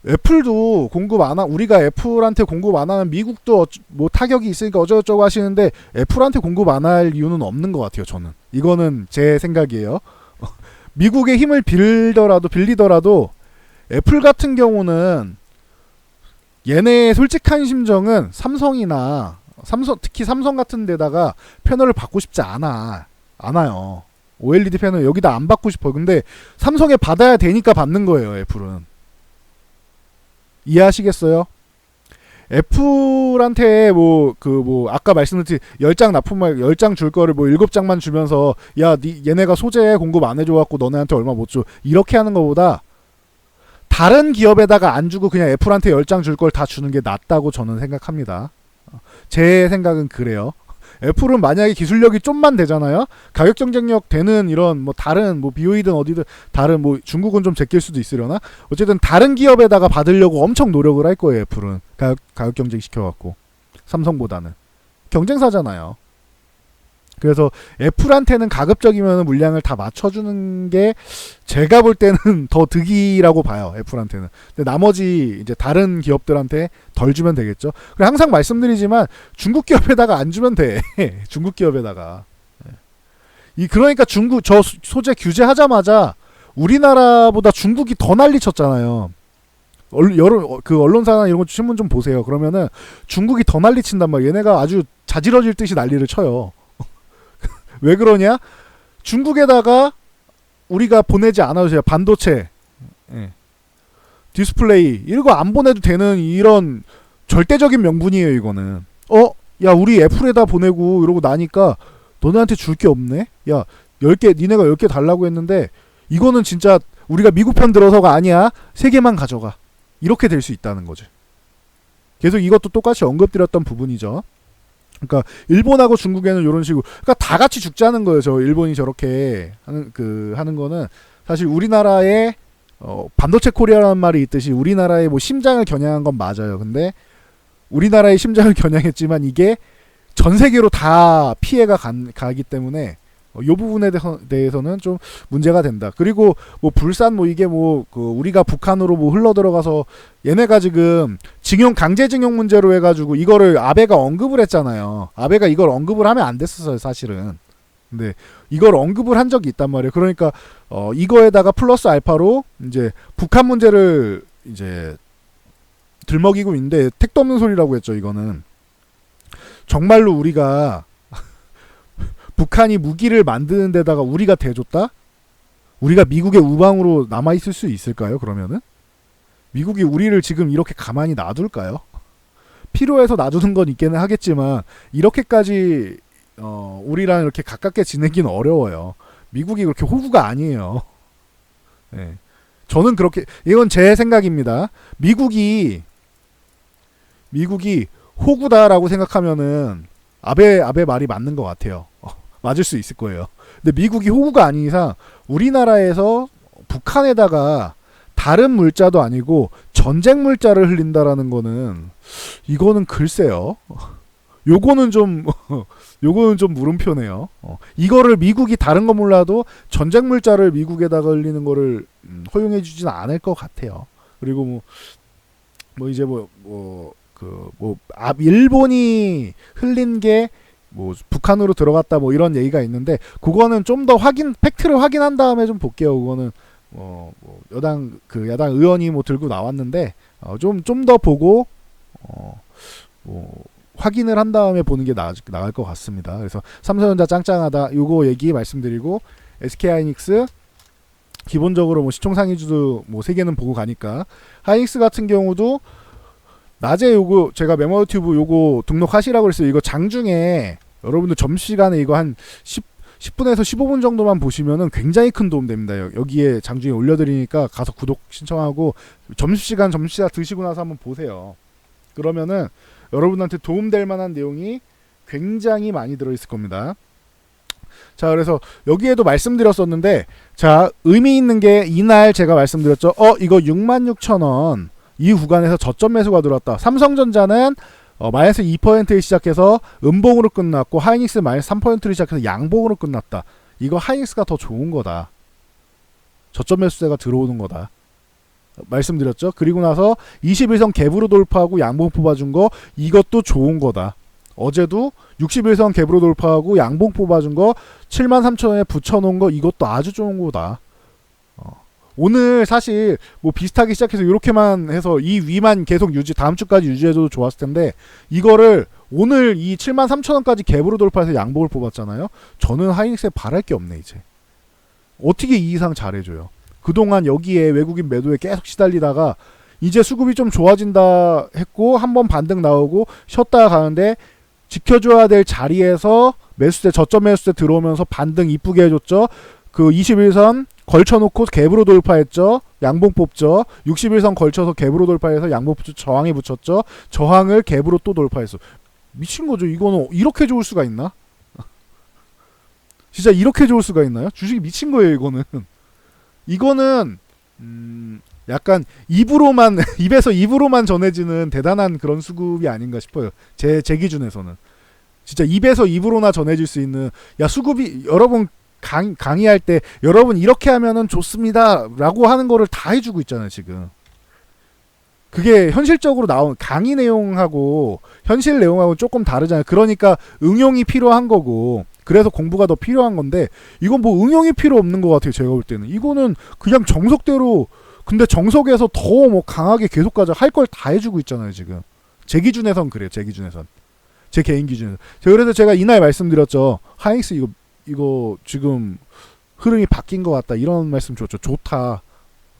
애플도 공급 안 하, 우리가 애플한테 공급 안 하면 미국도 뭐 타격이 있으니까 어쩌고저쩌고 하시는데 애플한테 공급 안 할 이유는 없는 것 같아요, 저는. 이거는 제 생각이에요. 미국의 힘을 빌리더라도 애플 같은 경우는 얘네의 솔직한 심정은 삼성이나 특히 삼성 같은 데다가 패널을 받고 싶지 않아요. OLED 패널 여기다 안 받고 싶어요. 근데 삼성에 받아야 되니까 받는 거예요, 애플은. 이해하시겠어요? 애플한테 아까 말씀드린 10장 납품할 10장 줄 거를 7장만 주면서 야, 얘네가 소재 공급 안 해줘 갖고 너네한테 얼마 못 줘. 이렇게 하는 거보다 다른 기업에다가 안 주고 그냥 애플한테 10장 줄 걸 다 주는 게 낫다고 저는 생각합니다. 제 생각은 그래요. 애플은 만약에 기술력이 좀만 되잖아요. 가격 경쟁력 되는 이런 다른 BOE든 어디든 다른 중국은 좀 제낄 수도 있으려나? 어쨌든 다른 기업에다가 받으려고 엄청 노력을 할 거예요. 애플은 가격 경쟁 시켜갖고 삼성보다는 경쟁사잖아요. 그래서 애플한테는 가급적이면 물량을 다 맞춰주는 게 제가 볼 때는 더 득이라고 봐요. 애플한테는. 근데 나머지 이제 다른 기업들한테 덜 주면 되겠죠. 그리고 항상 말씀드리지만 중국 기업에다가 안 주면 돼. 중국 기업에다가. 그러니까 중국 저 소재 규제하자마자 우리나라보다 중국이 더 난리 쳤잖아요. 언론사나 이런 거 신문 좀 보세요. 그러면은 중국이 더 난리 친단 말이에요. 얘네가 아주 자지러질 듯이 난리를 쳐요. 왜 그러냐? 중국에다가 우리가 보내지 않아도 돼요. 반도체, 디스플레이 이런 거 안 보내도 되는 이런 절대적인 명분이에요. 이거는. 야, 우리 애플에다 보내고 이러고 나니까 너네한테 줄 게 없네? 야, 10개 니네가 10개 달라고 했는데 이거는 진짜 우리가 미국 편 들어서가 아니야. 3개만 가져가. 이렇게 될 수 있다는 거죠. 계속 이것도 똑같이 언급드렸던 부분이죠. 그러니까 일본하고 중국에는 이런 식으로 그러니까 다 같이 죽자는 거예요. 저 일본이 저렇게 하는 거는 사실 우리나라의 반도체 코리아라는 말이 있듯이 우리나라의 심장을 겨냥한 건 맞아요. 근데 우리나라의 심장을 겨냥했지만 이게 전 세계로 다 피해가 가기 때문에 이 부분에 대해서는 좀 문제가 된다. 그리고 불산 이게 우리가 북한으로 흘러 들어가서 얘네가 지금 강제징용 문제로 해가지고 이거를 아베가 언급을 했잖아요. 아베가 이걸 언급을 하면 안 됐었어요, 사실은. 근데 이걸 언급을 한 적이 있단 말이에요. 그러니까 이거에다가 플러스 알파로 이제 북한 문제를 이제 들먹이고 있는데 택도 없는 소리라고 했죠. 이거는 정말로 우리가 북한이 무기를 만드는 데다가 우리가 대줬다? 우리가 미국의 우방으로 남아있을 수 있을까요? 그러면은? 미국이 우리를 지금 이렇게 가만히 놔둘까요? 필요해서 놔두는 건 있기는 하겠지만 이렇게까지 우리랑 이렇게 가깝게 지내기는 어려워요. 미국이 그렇게 호구가 아니에요. 네. 저는 그렇게 이건 제 생각입니다. 미국이 호구다라고 생각하면은 아베 말이 맞는 것 같아요. 맞을 수 있을 거예요. 근데 미국이 호구가 아닌 이상 우리나라에서 북한에다가 다른 물자도 아니고 전쟁 물자를 흘린다라는 거는 이거는 글쎄요. 요거는 좀 물음표네요. 이거를 미국이 다른 거 몰라도 전쟁 물자를 미국에다가 흘리는 거를 허용해 주지는 않을 것 같아요. 그리고 일본이 흘린 게 북한으로 들어갔다 이런 얘기가 있는데 그거는 좀 더 팩트를 확인한 다음에 좀 볼게요. 그거는 야당 의원이 들고 나왔는데 좀 더 보고 확인을 한 다음에 보는 게 나을 것 같습니다. 그래서 삼성전자 짱짱하다 요거 얘기 말씀드리고 SK하이닉스 기본적으로 시총상위주도 3개는 보고 가니까 하이닉스 같은 경우도 낮에 요거 제가 메모유튜브 요거 등록하시라고 그랬어요. 이거 장중에 여러분들 점심시간에 이거 한 10분에서 15분 정도만 보시면은 굉장히 큰 도움 됩니다. 여기에 장중에 올려드리니까 가서 구독 신청하고 점심시간 드시고 나서 한번 보세요. 그러면은 여러분한테 도움될 만한 내용이 굉장히 많이 들어있을 겁니다. 자, 그래서 여기에도 말씀드렸었는데 자, 의미 있는 게 이날 제가 말씀드렸죠. 이거 66,000원 이 구간에서 저점 매수가 들어왔다. 삼성전자는 마이너스 2%에 시작해서 음봉으로 끝났고 하이닉스 마이너스 3%를 시작해서 양봉으로 끝났다. 이거 하이닉스가 더 좋은 거다. 저점 매수세가 들어오는 거다. 말씀드렸죠. 그리고 나서 21선 갭으로 돌파하고 양봉 뽑아준 거 이것도 좋은 거다. 어제도 61선 갭으로 돌파하고 양봉 뽑아준 거 73,000원에 붙여놓은 거 이것도 아주 좋은 거다. 오늘 사실 뭐 비슷하게 시작해서 이렇게만 해서 이 위만 계속 유지, 다음 주까지 유지해줘도 좋았을 텐데 이거를 오늘 이 73,000원까지 갭으로 돌파해서 양복을 뽑았잖아요. 저는 하이닉스에 바랄 게 없네 이제. 어떻게 이 이상 잘해줘요. 그동안 여기에 외국인 매도에 계속 시달리다가 이제 수급이 좀 좋아진다 했고 한번 반등 나오고 쉬었다가 가는데 지켜줘야 될 자리에서 매수세, 저점 매수세 들어오면서 반등 이쁘게 해줬죠. 그 21선 걸쳐놓고 갭으로 돌파했죠. 양봉 뽑죠. 61선 걸쳐서 갭으로 돌파해서 양봉 뽑죠. 저항에 붙였죠. 저항을 갭으로 또 돌파했어. 미친 거죠. 이거는 이렇게 좋을 수가 있나? 진짜 이렇게 좋을 수가 있나요? 주식이 미친 거예요. 이거는 약간 입으로만 입에서 입으로만 전해지는 대단한 그런 수급이 아닌가 싶어요. 제 기준에서는 진짜 입에서 입으로나 전해질 수 있는, 야 수급이, 여러분 강의할 때 여러분 이렇게 하면은 좋습니다 라고 하는 거를 다 해주고 있잖아요 지금. 그게 현실적으로 나온 강의 내용하고 현실 내용하고 조금 다르잖아요. 그러니까 응용이 필요한 거고 그래서 공부가 더 필요한 건데 이건 뭐 응용이 필요 없는 것 같아요 제가 볼 때는. 이거는 그냥 정석대로, 근데 정석에서 더 뭐 강하게 계속 가자 할 걸 다 해주고 있잖아요 지금. 제 기준에선 그래요. 제 기준에선, 제 개인 기준에서. 그래서 제가 이날 말씀드렸죠. 하이닉스 이거 지금 흐름이 바뀐 것 같다 이런 말씀 줬죠. 좋다,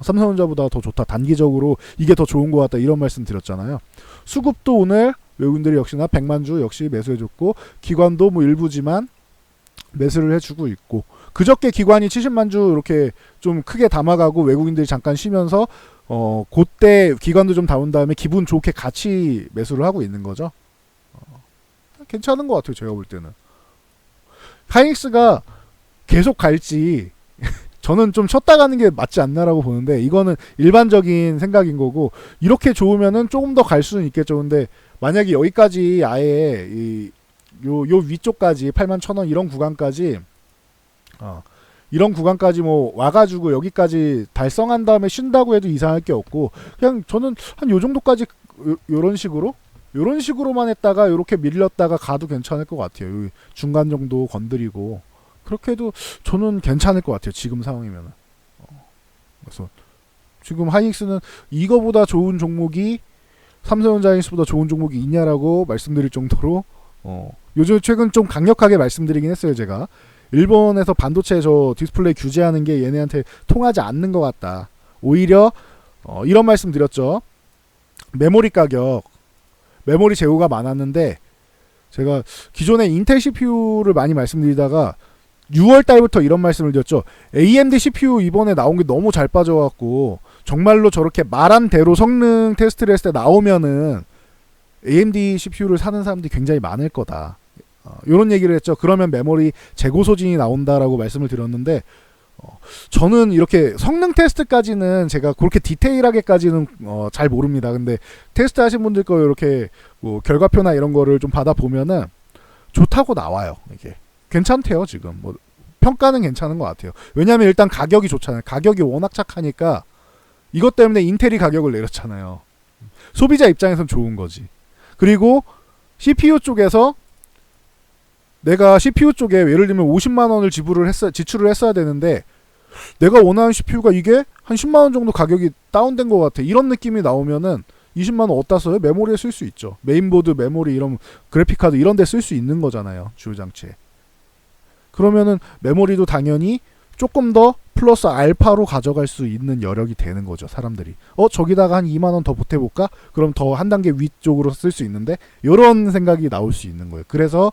삼성전자보다 더 좋다, 단기적으로 이게 더 좋은 것 같다 이런 말씀 드렸잖아요. 수급도 오늘 외국인들이 역시나 100만주 역시 매수해줬고 기관도 뭐 일부지만 매수를 해주고 있고, 그저께 기관이 70만주 이렇게 좀 크게 담아가고 외국인들이 잠깐 쉬면서 그때 기관도 좀 나온 다음에 기분 좋게 같이 매수를 하고 있는 거죠. 괜찮은 것 같아요 제가 볼 때는. 하이닉스가 계속 갈지 저는 좀 쉬었다 가는 게 맞지 않나라고 보는데, 이거는 일반적인 생각인 거고, 이렇게 좋으면은 조금 더 갈 수는 있겠죠. 근데 만약에 여기까지 아예 요 위쪽까지 81,000원 이런 구간까지 이런 구간까지 뭐 와가지고 여기까지 달성한 다음에 쉰다고 해도 이상할 게 없고, 그냥 저는 한 요 정도까지 요런 식으로만 했다가 요렇게 밀렸다가 가도 괜찮을 것 같아요. 중간 정도 건드리고 그렇게 해도 저는 괜찮을 것 같아요 지금 상황이면은. 그래서 지금 하이닉스는 이거보다 좋은 종목이, 삼성전자 하이닉스보다 좋은 종목이 있냐라고 말씀드릴 정도로 요즘 최근 좀 강력하게 말씀드리긴 했어요 제가. 일본에서 반도체 저 디스플레이 규제하는 게 얘네한테 통하지 않는 것 같다. 오히려 이런 말씀 드렸죠. 메모리 가격, 메모리 재고가 많았는데 제가 기존에 인텔 CPU를 많이 말씀드리다가 6월 달부터 이런 말씀을 드렸죠. AMD CPU 이번에 나온 게 너무 잘 빠져갖고 정말로 저렇게 말한 대로 성능 테스트를 했을 때 나오면은 AMD CPU를 사는 사람들이 굉장히 많을 거다. 이런 얘기를 했죠. 그러면 메모리 재고 소진이 나온다라고 말씀을 드렸는데 저는 이렇게 성능 테스트까지는 제가 그렇게 디테일하게까지는 잘 모릅니다. 근데 테스트 하신 분들 거 이렇게 뭐 결과표나 이런 거를 좀 받아보면은 좋다고 나와요. 이게 괜찮대요 지금. 뭐 평가는 괜찮은 것 같아요. 왜냐하면 일단 가격이 좋잖아요. 가격이 워낙 착하니까 이것 때문에 인텔이 가격을 내렸잖아요. 소비자 입장에선 좋은 거지. 그리고 CPU 쪽에서 내가 CPU 쪽에 예를 들면 50만 원을 지출을 했어야 되는데 내가 원하는 CPU가 이게 한 10만 원 정도 가격이 다운된 것 같아. 이런 느낌이 나오면은 20만 원 어디다 써요? 메모리에 쓸 수 있죠. 메인보드, 메모리, 이런 그래픽카드 이런 데 쓸 수 있는 거잖아요. 주요 장치에. 그러면은 메모리도 당연히 조금 더 플러스 알파로 가져갈 수 있는 여력이 되는 거죠. 사람들이. 저기다가 한 2만 원 더 보태볼까? 그럼 더 한 단계 위쪽으로 쓸 수 있는데, 이런 생각이 나올 수 있는 거예요. 그래서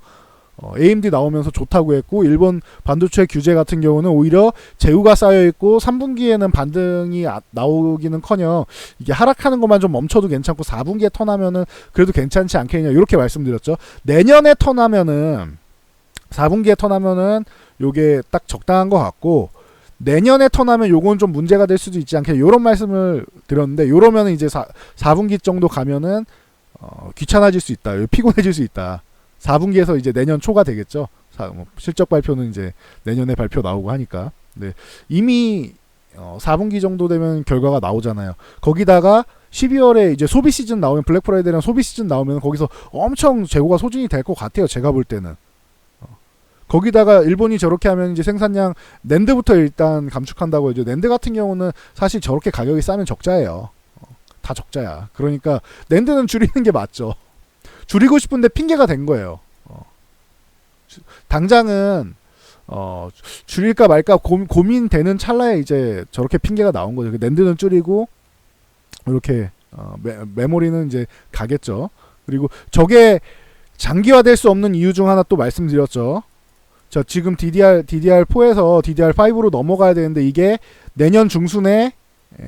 AMD 나오면서 좋다고 했고, 일본 반도체 규제 같은 경우는 오히려 재고가 쌓여있고 3분기에는 반등이 나오기는커녕 이게 하락하는 것만 좀 멈춰도 괜찮고 4분기에 턴하면은 그래도 괜찮지 않겠냐 이렇게 말씀드렸죠. 내년에 턴하면은 4분기에 턴하면은 요게 딱 적당한 것 같고, 내년에 턴하면 요건 좀 문제가 될 수도 있지 않겠냐 요런 말씀을 드렸는데, 요러면은 이제 4분기 정도 가면은 귀찮아질 수 있다, 피곤해질 수 있다. 4분기에서 이제 내년 초가 되겠죠. 실적 발표는 이제 내년에 발표 나오고 하니까. 네. 이미 4분기 정도 되면 결과가 나오잖아요. 거기다가 12월에 이제 소비 시즌 나오면, 블랙 프라이데이랑 소비 시즌 나오면 거기서 엄청 재고가 소진이 될 것 같아요. 제가 볼 때는. 거기다가 일본이 저렇게 하면 이제 생산량 낸드부터 일단 감축한다고 해죠. 낸드 같은 경우는 사실 저렇게 가격이 싸면 적자예요. 다 적자야. 그러니까 낸드는 줄이는 게 맞죠. 줄이고 싶은데 핑계가 된 거예요. 당장은 줄일까 말까 고민되는 찰나에 이제 저렇게 핑계가 나온 거죠. 낸드는 줄이고 이렇게 메모리는 이제 가겠죠. 그리고 저게 장기화될 수 없는 이유 중 하나 또 말씀드렸죠. 자, 지금 DDR4에서 DDR5로 넘어가야 되는데 이게 내년 중순에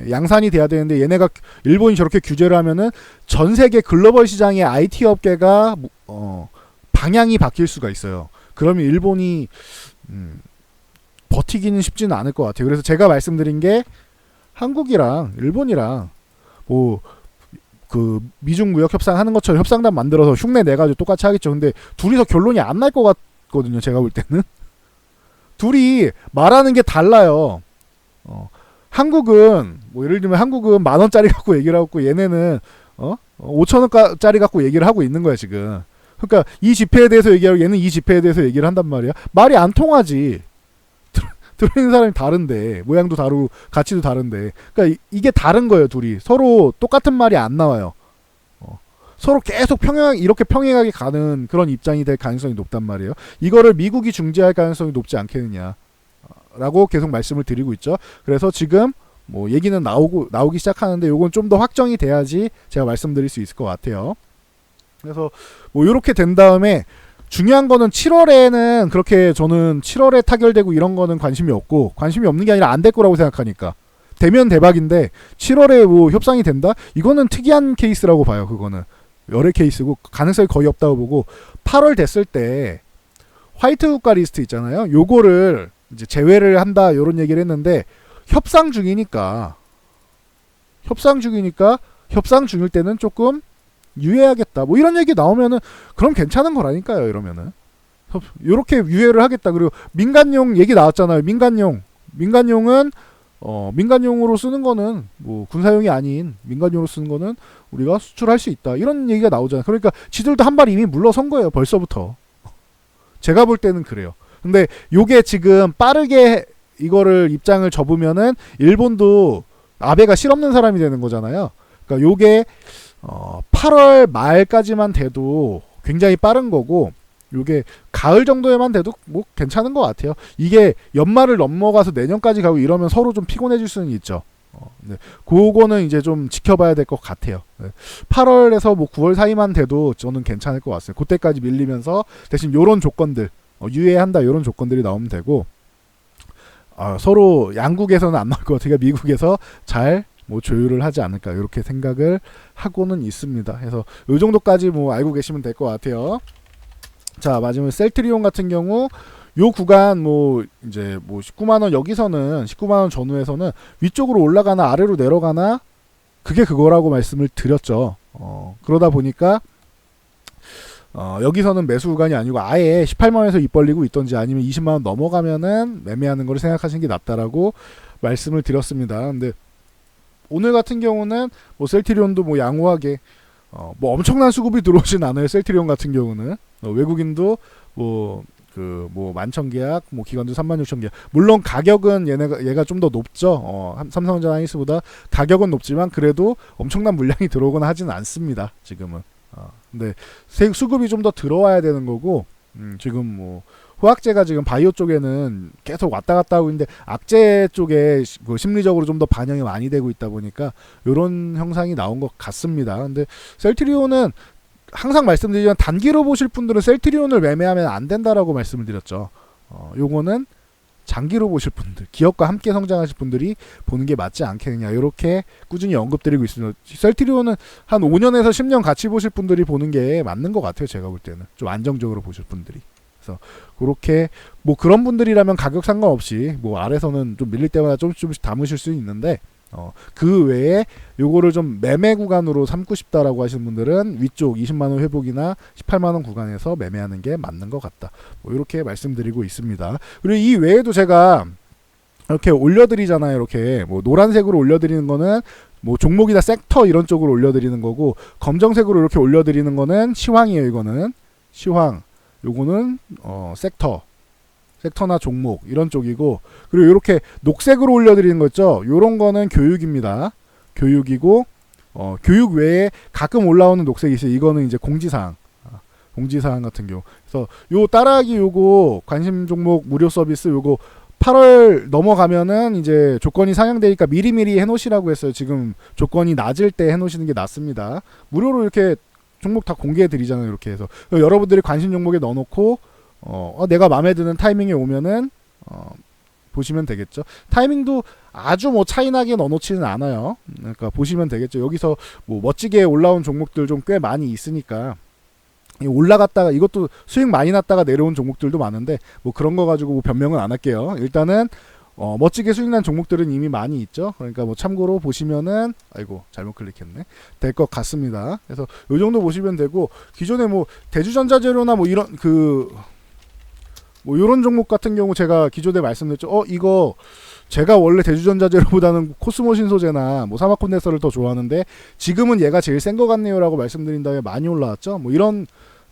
양산이 돼야 되는데 얘네가 일본이 저렇게 규제를 하면은 전 세계 글로벌 시장의 IT 업계가 방향이 바뀔 수가 있어요. 그러면 일본이 버티기는 쉽지는 않을 것 같아요. 그래서 제가 말씀드린 게 한국이랑 일본이랑 뭐 그 미중 무역 협상 하는 것처럼 협상단 만들어서 흉내 내가지고 똑같이 하겠죠. 근데 둘이서 결론이 안 날 것 같거든요. 제가 볼 때는 둘이 말하는 게 달라요. 한국은 뭐 예를 들면 한국은 10,000원짜리 갖고 얘기를 하고 얘네는 5,000원짜리 갖고 얘기를 하고 있는 거야 지금. 그러니까 이 지폐에 대해서 얘기하고 얘는 이 지폐에 대해서 얘기를 한단 말이야. 말이 안 통하지. 들어있는 사람이 다른데 모양도 다르고 가치도 다른데 그러니까 이게 다른 거예요. 둘이 서로 똑같은 말이 안 나와요. 서로 계속 이렇게 평행하게 가는 그런 입장이 될 가능성이 높단 말이에요. 이거를 미국이 중재할 가능성이 높지 않겠느냐 라고 계속 말씀을 드리고 있죠. 그래서 지금 뭐 얘기는 나오기 시작하는데 요건 좀 더 확정이 돼야지 제가 말씀드릴 수 있을 것 같아요. 그래서 뭐 요렇게 된 다음에 중요한 거는 7월에는 그렇게 저는 7월에 타결되고 이런 거는 관심이 없고 관심이 없는 게 아니라 안 될 거라고 생각하니까 되면 대박인데 7월에 뭐 협상이 된다? 이거는 특이한 케이스라고 봐요. 그거는 열애 케이스고 가능성이 거의 없다고 보고 8월 됐을 때 화이트 국가 리스트 있잖아요. 요거를 이제 제외를 한다 요런 얘기를 했는데 협상 중이니까 협상 중일 때는 조금 유예하겠다. 뭐 이런 얘기 나오면은 그럼 괜찮은 거라니까요. 이러면은 요렇게 유예를 하겠다. 그리고 민간용 얘기 나왔잖아요. 민간용은 민간용으로 쓰는 거는 뭐 군사용이 아닌 민간용으로 쓰는 거는 우리가 수출할 수 있다. 이런 얘기가 나오잖아요. 그러니까 지들도 한 발 이미 물러선 거예요. 벌써부터. 제가 볼 때는 그래요. 근데 요게 지금 빠르게 이거를 입장을 접으면은 일본도 아베가 실없는 사람이 되는 거잖아요. 그러니까 요게 8월 말까지만 돼도 굉장히 빠른 거고 요게 가을 정도에만 돼도 뭐 괜찮은 것 같아요. 이게 연말을 넘어가서 내년까지 가고 이러면 서로 좀 피곤해질 수는 있죠. 네. 그거는 이제 좀 지켜봐야 될 것 같아요. 네. 8월에서 뭐 9월 사이만 돼도 저는 괜찮을 것 같습니다. 그때까지 밀리면서 대신 요런 조건들 유예한다 요런 조건들이 나오면 되고 서로 양국에서는 안 나올 것 같아요. 미국에서 잘 뭐 조율을 하지 않을까 이렇게 생각을 하고는 있습니다. 그래서 요 정도까지 뭐 알고 계시면 될 것 같아요. 자, 마지막에 셀트리온 같은 경우 요 구간 뭐 이제 뭐 19만 원 여기서는 19만 원 전후에서는 위쪽으로 올라가나 아래로 내려가나 그게 그거라고 말씀을 드렸죠. 그러다 보니까 여기서는 매수 구간이 아니고 아예 18만 원에서 입 벌리고 있던지 아니면 20만 원 넘어가면은 매매하는 거를 생각하시는 게 낫다라고 말씀을 드렸습니다. 근데 오늘 같은 경우는 뭐 셀트리온도 뭐 양호하게 뭐 엄청난 수급이 들어오진 않아요. 셀트리온 같은 경우는 외국인도 뭐 11,000계약, 뭐 기관도 36,000계약. 물론 가격은 얘가 좀 더 높죠. 삼성전자 하이닉스보다 가격은 높지만 그래도 엄청난 물량이 들어오거나 하지는 않습니다. 지금은. 근데 수급이 좀 더 들어와야 되는 거고 지금 뭐 화학재가 지금 바이오 쪽에는 계속 왔다 갔다 하고 있는데 악재 쪽에 그 심리적으로 좀 더 반영이 많이 되고 있다 보니까 이런 형상이 나온 것 같습니다. 근데 셀트리온은 항상 말씀드리지만 단기로 보실 분들은 셀트리온을 매매하면 안 된다라고 말씀을 드렸죠. 요거는 장기로 보실 분들, 기업과 함께 성장하실 분들이 보는 게 맞지 않겠느냐 이렇게 꾸준히 언급드리고 있습니다. 셀트리온은 한 5년에서 10년 같이 보실 분들이 보는 게 맞는 것 같아요. 제가 볼 때는 좀 안정적으로 보실 분들이. 그래서 그렇게 뭐 그런 분들이라면 가격 상관없이 뭐 아래서는 좀 밀릴 때마다 조금씩 담으실 수 있는데 그 외에 요거를 좀 매매 구간으로 삼고 싶다라고 하시는 분들은 위쪽 20만원 회복이나 18만원 구간에서 매매하는 게 맞는 것 같다. 뭐 이렇게 말씀드리고 있습니다. 그리고 이 외에도 제가 이렇게 올려드리잖아요. 이렇게 뭐 노란색으로 올려드리는 거는 뭐 종목이나 섹터 이런 쪽으로 올려드리는 거고 검정색으로 이렇게 올려드리는 거는 시황이에요. 이거는 시황. 요거는 섹터 섹터나 종목 이런 쪽이고, 그리고 이렇게 녹색으로 올려드리는 거 있죠. 요런 거는 교육입니다. 교육이고, 교육 외에 가끔 올라오는 녹색이 있어요. 이거는 이제 공지사항. 공지사항 같은 경우. 그래서 요 따라하기 요거 관심 종목 무료 서비스 요거 8월 넘어가면은 이제 조건이 상향되니까 미리미리 해놓으시라고 했어요. 지금 조건이 낮을 때 해놓으시는 게 낫습니다. 무료로 이렇게 종목 다 공개해 드리잖아요. 이렇게 해서 여러분들이 관심 종목에 넣어놓고 내가 마음에 드는 타이밍에 오면은 보시면 되겠죠. 타이밍도 아주 뭐 차이나게 넣어놓지는 않아요. 그러니까 보시면 되겠죠. 여기서 뭐 멋지게 올라온 종목들 좀 꽤 많이 있으니까 올라갔다가 이것도 수익 많이 났다가 내려온 종목들도 많은데 뭐 그런 거 가지고 뭐 변명은 안 할게요. 일단은 멋지게 수익 난 종목들은 이미 많이 있죠. 그러니까 뭐 참고로 보시면은 아이고 잘못 클릭했네. 될 것 같습니다. 그래서 요 정도 보시면 되고, 기존에 뭐 대주전자재료나 뭐 이런 뭐 요런 종목 같은 경우 제가 기존에 말씀드렸죠. 이거 제가 원래 대주전자재료보다는 코스모 신소재나 뭐 사마콘덴서를 더 좋아하는데 지금은 얘가 제일 센 것 같네요라고 말씀드린 다음에 많이 올라왔죠. 뭐 이런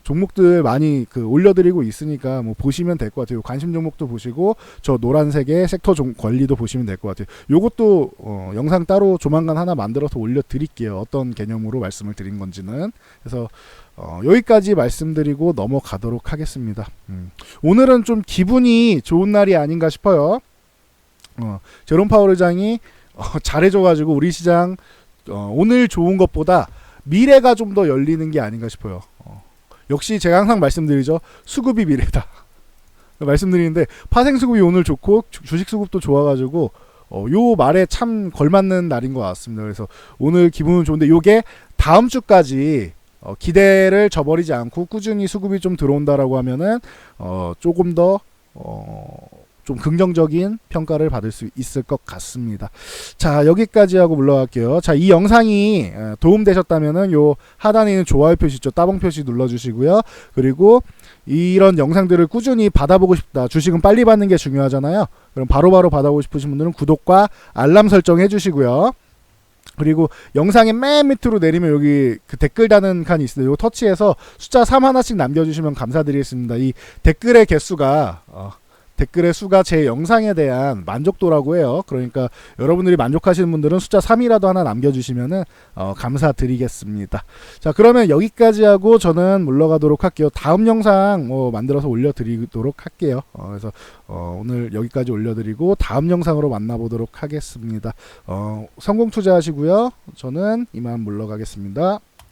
종목들 많이 올려드리고 있으니까 뭐 보시면 될 것 같아요. 관심 종목도 보시고 저 노란색의 섹터 권리도 보시면 될 것 같아요. 요것도 영상 따로 조만간 하나 만들어서 올려드릴게요. 어떤 개념으로 말씀을 드린 건지는. 그래서 여기까지 말씀드리고 넘어가도록 하겠습니다. 오늘은 좀 기분이 좋은 날이 아닌가 싶어요. 제롬 파월 의장이 잘해줘가지고 우리 시장 오늘 좋은 것보다 미래가 좀 더 열리는 게 아닌가 싶어요. 역시 제가 항상 말씀드리죠. 수급이 미래다. 말씀드리는데 파생수급이 오늘 좋고 주식수급도 좋아가지고 요 말에 참 걸맞는 날인 것 같습니다. 그래서 오늘 기분은 좋은데 요게 다음 주까지 기대를 저버리지 않고 꾸준히 수급이 좀 들어온다라고 하면은 조금 더 좀 긍정적인 평가를 받을 수 있을 것 같습니다. 자, 여기까지 하고 물러갈게요. 자, 이 영상이 도움되셨다면은 요 하단에 있는 좋아요 표시 있죠. 따봉 표시 눌러주시고요. 그리고 이런 영상들을 꾸준히 받아보고 싶다. 주식은 빨리 받는 게 중요하잖아요. 그럼 바로바로 받아보고 싶으신 분들은 구독과 알람 설정 해주시고요. 그리고 영상의 맨 밑으로 내리면 여기 그 댓글 다는 칸이 있어요. 이거 터치해서 숫자 3 하나씩 남겨주시면 감사드리겠습니다. 이 댓글의 개수가 댓글의 수가 제 영상에 대한 만족도라고 해요. 그러니까 여러분들이 만족하시는 분들은 숫자 3이라도 하나 남겨주시면 감사드리겠습니다. 자, 그러면 여기까지 하고 저는 물러가도록 할게요. 다음 영상 만들어서 올려드리도록 할게요. 그래서 오늘 여기까지 올려드리고 다음 영상으로 만나보도록 하겠습니다. 성공 투자하시고요. 저는 이만 물러가겠습니다.